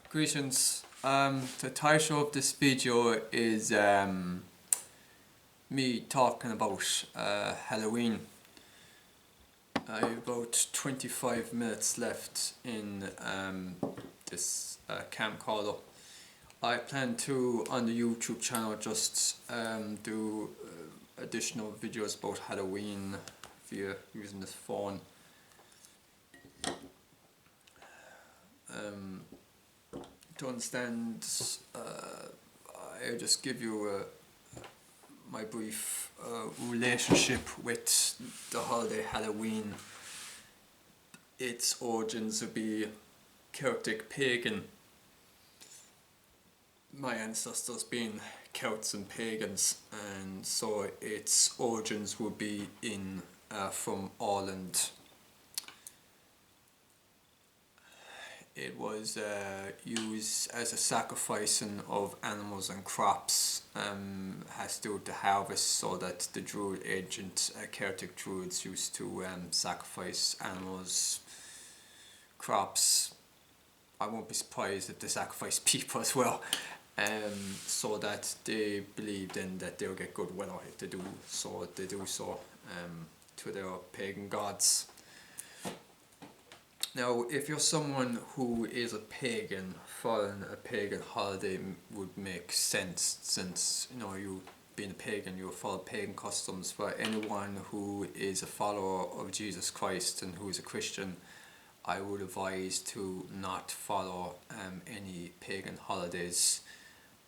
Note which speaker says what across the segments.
Speaker 1: Greetings. The title of this video is me talking about Halloween. I have about 25 minutes left in this camcorder. I plan to, on the YouTube channel, just do additional videos about Halloween via using this phone. To understand, I'll just give you my brief relationship with the holiday Halloween. Its origins would be Celtic pagan. My ancestors being Celts and pagans, and so its origins would be in from Ireland. It was used as a sacrificing of animals and crops, has to do with the harvest, so that the Druid ancient Celtic Druids used to sacrifice animals, crops. I won't be surprised if they sacrifice people as well, so that they believed in that they'll get good weather if they do so. They do so to their pagan gods. Now, if you're someone who is a pagan, following a pagan holiday would make sense, since you being a pagan, you follow pagan customs. For anyone who is a follower of Jesus Christ and who is a Christian, I would advise to not follow any pagan holidays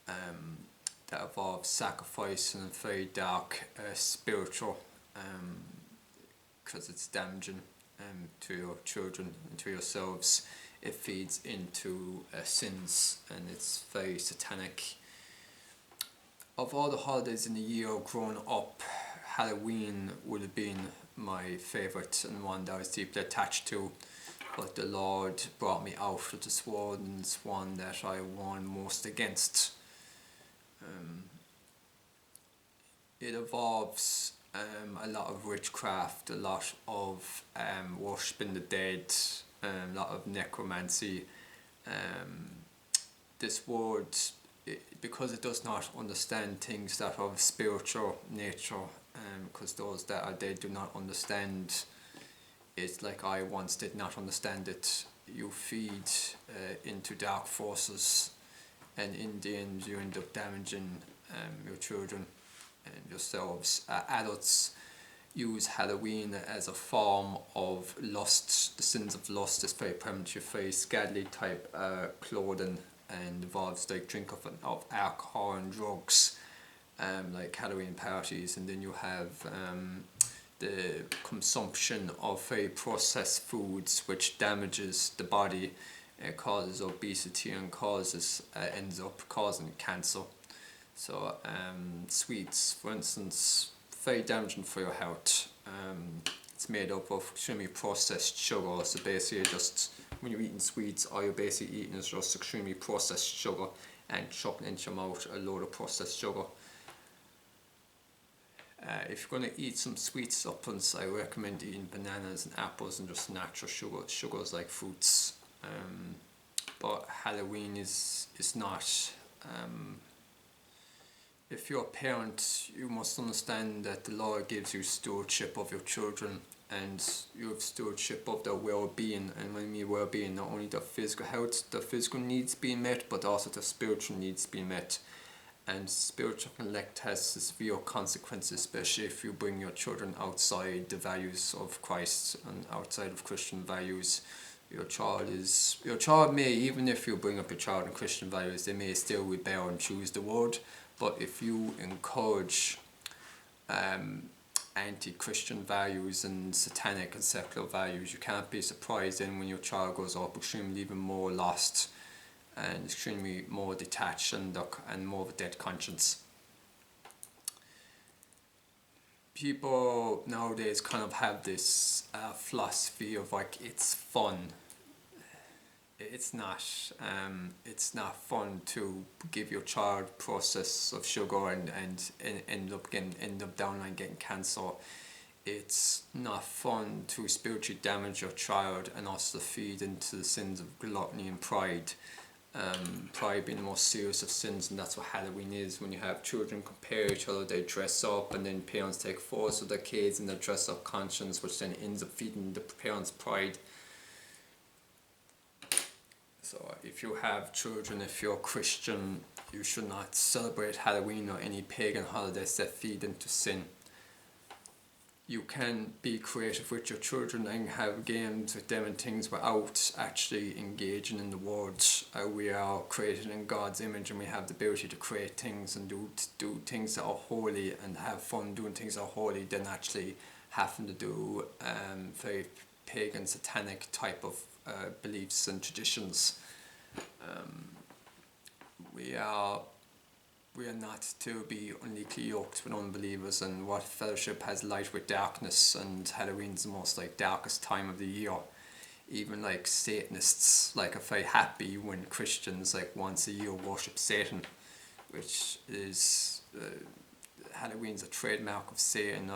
Speaker 1: that involve sacrifice and very dark spiritual, because it's damaging to your children and to yourselves. It feeds into sins, and it's very satanic. Of all the holidays in the year growing up, Halloween would have been my favourite and one that I was deeply attached to, but the Lord brought me out of the sword, and it's one that I warn most against. It involves a lot of witchcraft, a lot of worshipping the dead, a lot of necromancy. This word, because it does not understand things that are of spiritual nature, because those that are dead do not understand it like I once did not understand it. You feed into dark forces, and in the end you end up damaging your children and yourselves. Adults use Halloween as a form of lust. The sins of lust is very primitive, very scantily type clothing, and involves like drink of alcohol and drugs, like Halloween parties. And then you have the consumption of very processed foods, which damages the body, causes obesity, and ends up causing cancer. So sweets, for instance, very damaging for your health. It's made up of extremely processed sugar. So basically, just when you're eating sweets, all you're basically eating is just extremely processed sugar and chopping into your mouth a load of processed sugar. If you're going to eat some sweet supplements, I recommend eating bananas and apples and just natural sugars like fruits. But Halloween is not. If you're a parent, you must understand that the Lord gives you stewardship of your children, and you have stewardship of their well-being. And when I mean well-being, not only their physical health, their physical needs being met, but also their spiritual needs being met. And spiritual neglect has severe consequences, especially if you bring your children outside the values of Christ and outside of Christian values. Your child may, even if you bring up your child in Christian values, they may still rebel and choose the world. But if you encourage anti-Christian values and satanic and secular values, you can't be surprised then when your child grows up extremely even more lost and extremely more detached and more of a dead conscience. People nowadays kind of have this philosophy of like, it's fun. It's not. It's not fun to give your child process of sugar and end up downline getting cancer. it's not fun to spiritually damage your child and also feed into the sins of gluttony and pride. Pride being the most serious of sins, and that's what Halloween is. When you have children compare each other, they dress up, and then parents take photos of their kids and they dress up conscience, which then ends up feeding the parents' pride. So if you have children, if you're Christian, you should not celebrate Halloween or any pagan holidays that feed into sin. You can be creative with your children and have games with them and things without actually engaging in the words. We are created in God's image, and we have the ability to create things and do things that are holy and have fun doing things that are holy than actually having to do very pagan, satanic type of beliefs and traditions. We are not to be unequally yoked with unbelievers, and what fellowship has light with darkness, and Halloween's the most darkest time of the year. Even Satanists are very happy when Christians once a year worship Satan, which is Halloween's a trademark of Satan.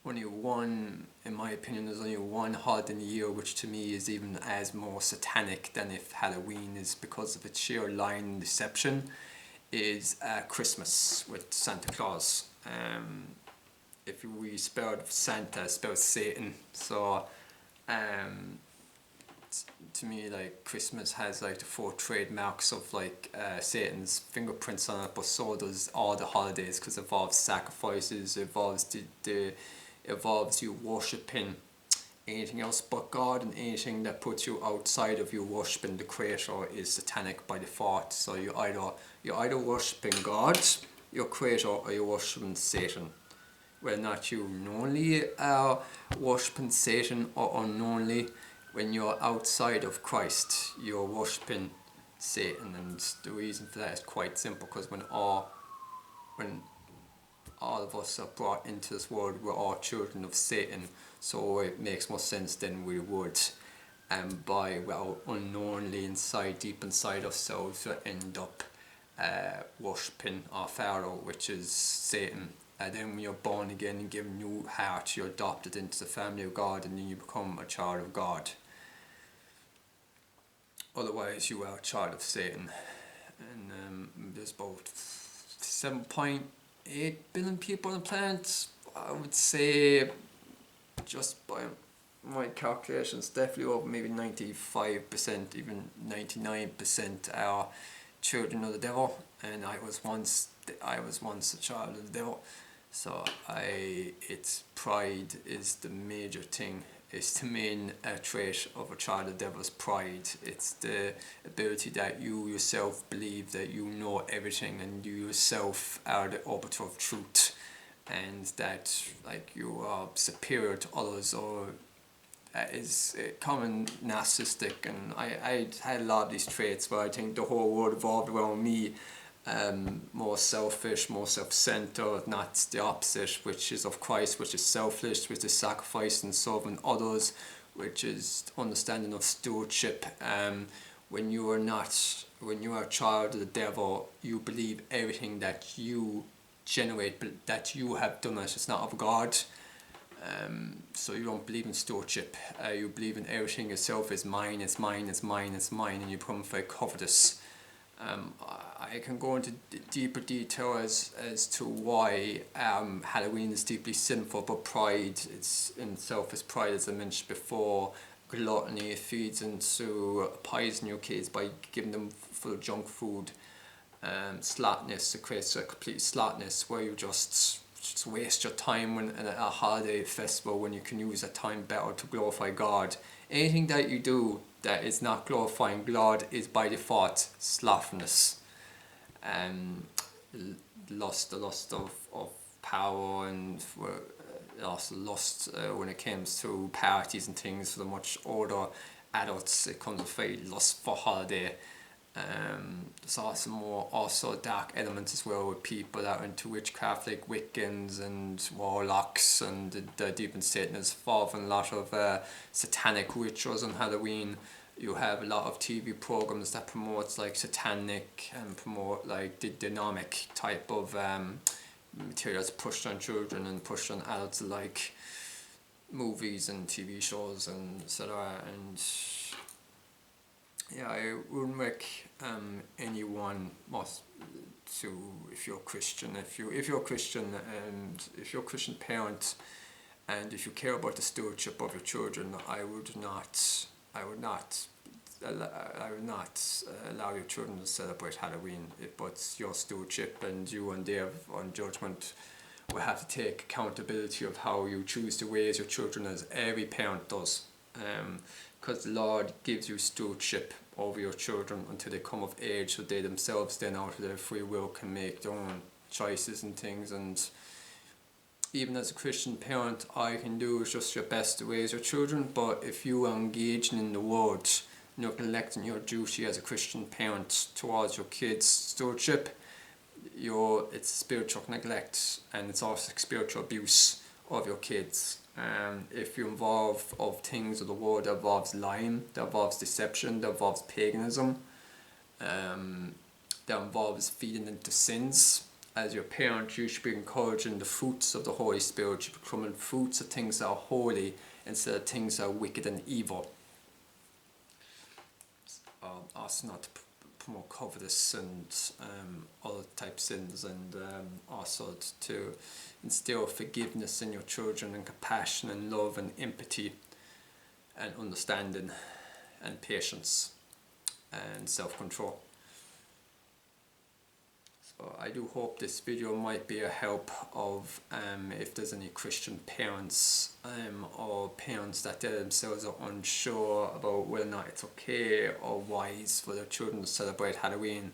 Speaker 1: Only one, in my opinion, there's only one holiday in the year which to me is even as more satanic than if Halloween is, because of its sheer lying and deception, is Christmas with Santa Claus. If we spelled Santa, spelled Satan. So to me, Christmas has the four trademarks of Satan's fingerprints on it, but so does all the holidays, because it involves sacrifices, it involves you worshipping anything else but God, and anything that puts you outside of you worshipping the Creator is satanic by default. So you're either worshipping God, your Creator, or you're worshipping Satan. Whether or not you knowingly are worshipping Satan or unknowingly, when you're outside of Christ, you're worshipping Satan. And the reason for that is quite simple, because when all of us are brought into this world, we're all children of Satan, so it makes more sense than we would unknowingly deep inside ourselves we end up worshipping our Pharaoh, which is Satan. And then when you're born again and given a new heart, you're adopted into the family of God, and then you become a child of God. Otherwise you are a child of Satan. And there's about 7.8 billion people on the planet. I would say, just by my calculations, definitely over maybe 95%, even 99% are children of the devil, and I was once a child of the devil. So its pride is the major thing. It's the main trait of a child of the devil's pride. It's the ability that you yourself believe that you know everything, and you yourself are the arbiter of truth, and that you are superior to others, or is common narcissistic. And I had a lot of these traits where I think the whole world evolved around me. More selfish, more self-centered, not the opposite, which is of Christ, which is selfless, which is sacrifice and serving others, which is understanding of stewardship. When you are a child of the devil, you believe everything that you generate, that you have done it. It's not of God. So you don't believe in stewardship. You believe in everything yourself is mine, it's mine, it's mine, it's mine, and you become very covetous. I can go into deeper detail as to why Halloween is deeply sinful, but pride in itself is pride, as I mentioned before. Gluttony feeds into poison your kids by giving them full of junk food. Slackness, it creates a complete slackness where you just waste your time at a holiday festival when you can use that time better to glorify God. Anything that you do that is not glorifying God is by default slothfulness, the lust of power, and also lust when it comes to parties and things for the much older adults. It comes with very lustful holiday. There's also dark elements as well, with people that are into witchcraft, like Wiccans and warlocks, and the deep in Satan is involved in a lot of satanic rituals on Halloween. You have a lot of TV programs that promotes satanic and promote the demonic type of materials pushed on children and pushed on adults, like movies and TV shows and etc. And yeah, I wouldn't make anyone must to, if you're Christian, if you're Christian and if you're a Christian parent, and if you care about the stewardship of your children, I would not allow your children to celebrate Halloween. But it's your stewardship, and you and they on judgment will have to take accountability of how you choose to raise your children, as every parent does. Because the Lord gives you stewardship over your children until they come of age, so they themselves then out of their free will can make their own choices and things. And even as a Christian parent, all you can do is just your best to raise your children. But if you are engaging in the word, neglecting your duty as a Christian parent towards your kids' stewardship, it's spiritual neglect, and it's also spiritual abuse of your kids. If you involve of things of the world that involves lying, that involves deception, that involves paganism, that involves feeding into sins, as your parent, you should be encouraging the fruits of the Holy Spirit. You should be becoming fruits of things that are holy instead of things that are wicked and evil. Also not to promote covetous and other type sins, and also to instill forgiveness in your children, and compassion and love and empathy and understanding and patience and self-control. So I do hope this video might be a help of if there's any Christian parents or parents that they themselves are unsure about whether or not it's okay or wise for their children to celebrate Halloween.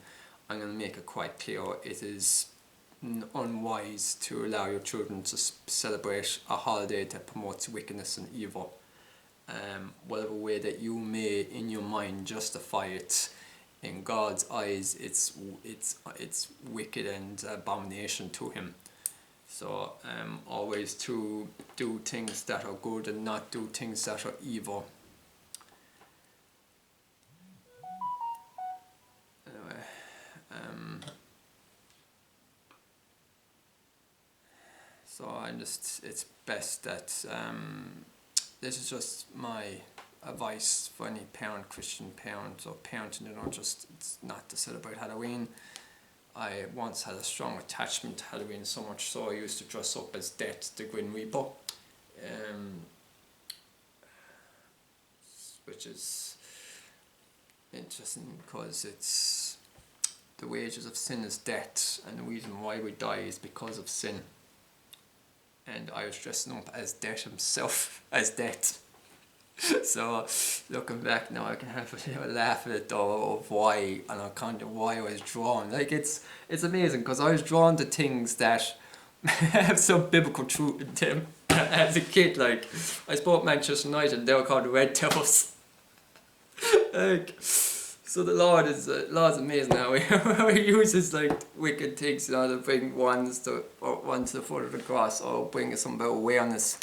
Speaker 1: I'm going to make it quite clear, it is unwise to allow your children to celebrate a holiday that promotes wickedness and evil. Whatever way that you may in your mind justify it, in God's eyes it's wicked and abomination to him. So always to do things that are good and not do things that are evil. Anyway, so it's best that this is just my advice for any parent, Christian parent or parent in general, just it's not to celebrate Halloween. I once had a strong attachment to Halloween, so much so I used to dress up as Death, the Grim Reaper, which is interesting because it's the wages of sin is death, and the reason why we die is because of sin. And I was dressing up as Death himself, as Death. So looking back now, I can have a little laugh at it though, of why, and I kind of why I was drawn. Like it's amazing because I was drawn to things that have some biblical truth in them. As a kid, like I support Manchester United, and they were called the Red Devils. Like, so the Lord's amazing how he uses like wicked things, to bring one to the foot of the cross, or bring some about awareness.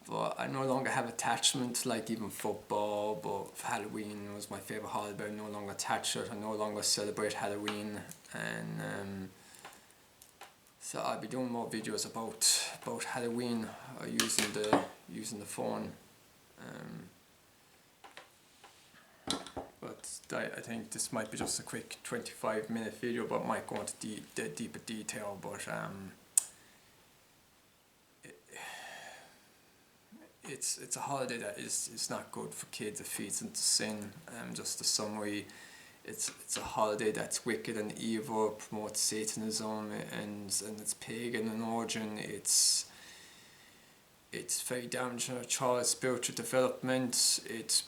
Speaker 1: But I no longer have attachment, like even football, but Halloween was my favourite holiday, but I'm no longer attached to it. I no longer celebrate Halloween, and so I'll be doing more videos about Halloween, using the phone. But I think this might be just a quick 25-minute video, but might go into deeper detail. But it's a holiday that is not good for kids. It feeds into sin. Just a summary, it's a holiday that's wicked and evil, promotes Satanism, and it's pagan in origin. It's very damaging to a child's spiritual development. It's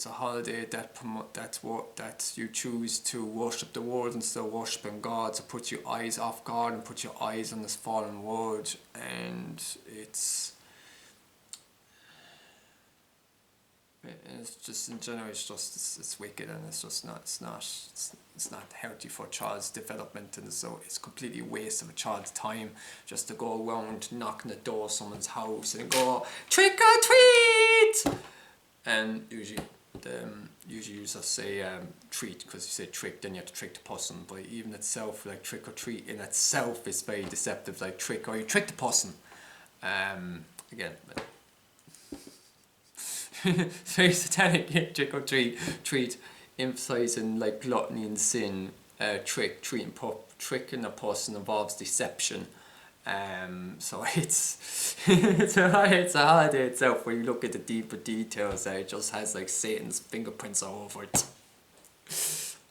Speaker 1: a holiday that you choose to worship the world instead of worshiping God. So put your eyes off God and put your eyes on this fallen world, and it's just in general it's wicked, and it's not healthy for a child's development, and so it's completely a waste of a child's time just to go around knocking the door of someone's house and go trick or treat, and usually but usually you just say treat, because you say trick, then you have to trick the person. But even itself, like trick or treat in itself is very deceptive, like trick, or you trick the person. Again, very satanic, yeah, trick or treat, emphasizing like gluttony and sin. Tricking a person involves deception. So it's a holiday itself when you look at the deeper details. It just has like Satan's fingerprints all over it.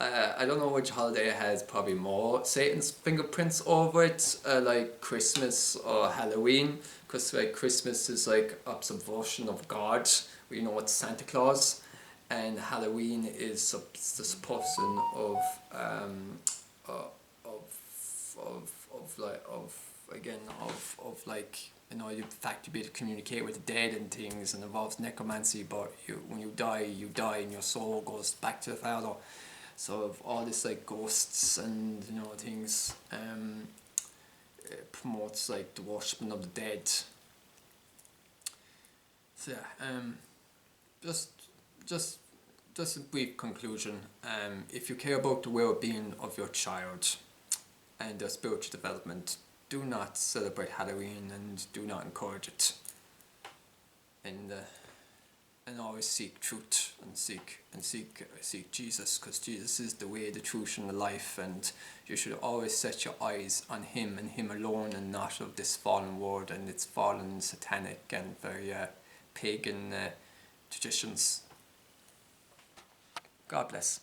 Speaker 1: I don't know which holiday has probably more Satan's fingerprints over it, like Christmas or Halloween, because like Christmas is like observation of God. We know it's Santa Claus, and Halloween is the supposition of like, you know, the fact to be able to communicate with the dead and things, and involves necromancy. But when you die, and your soul goes back to the Father. So of all this like ghosts and, you know, things, it promotes like the worshipping of the dead. So yeah, just a brief conclusion. If you care about the well-being of your child and their spiritual development, do not celebrate Halloween and do not encourage it. And always seek truth and seek Jesus, because Jesus is the way, the truth, and the life. And you should always set your eyes on Him and Him alone, and not of this fallen world and its fallen, satanic, and very pagan traditions. God bless.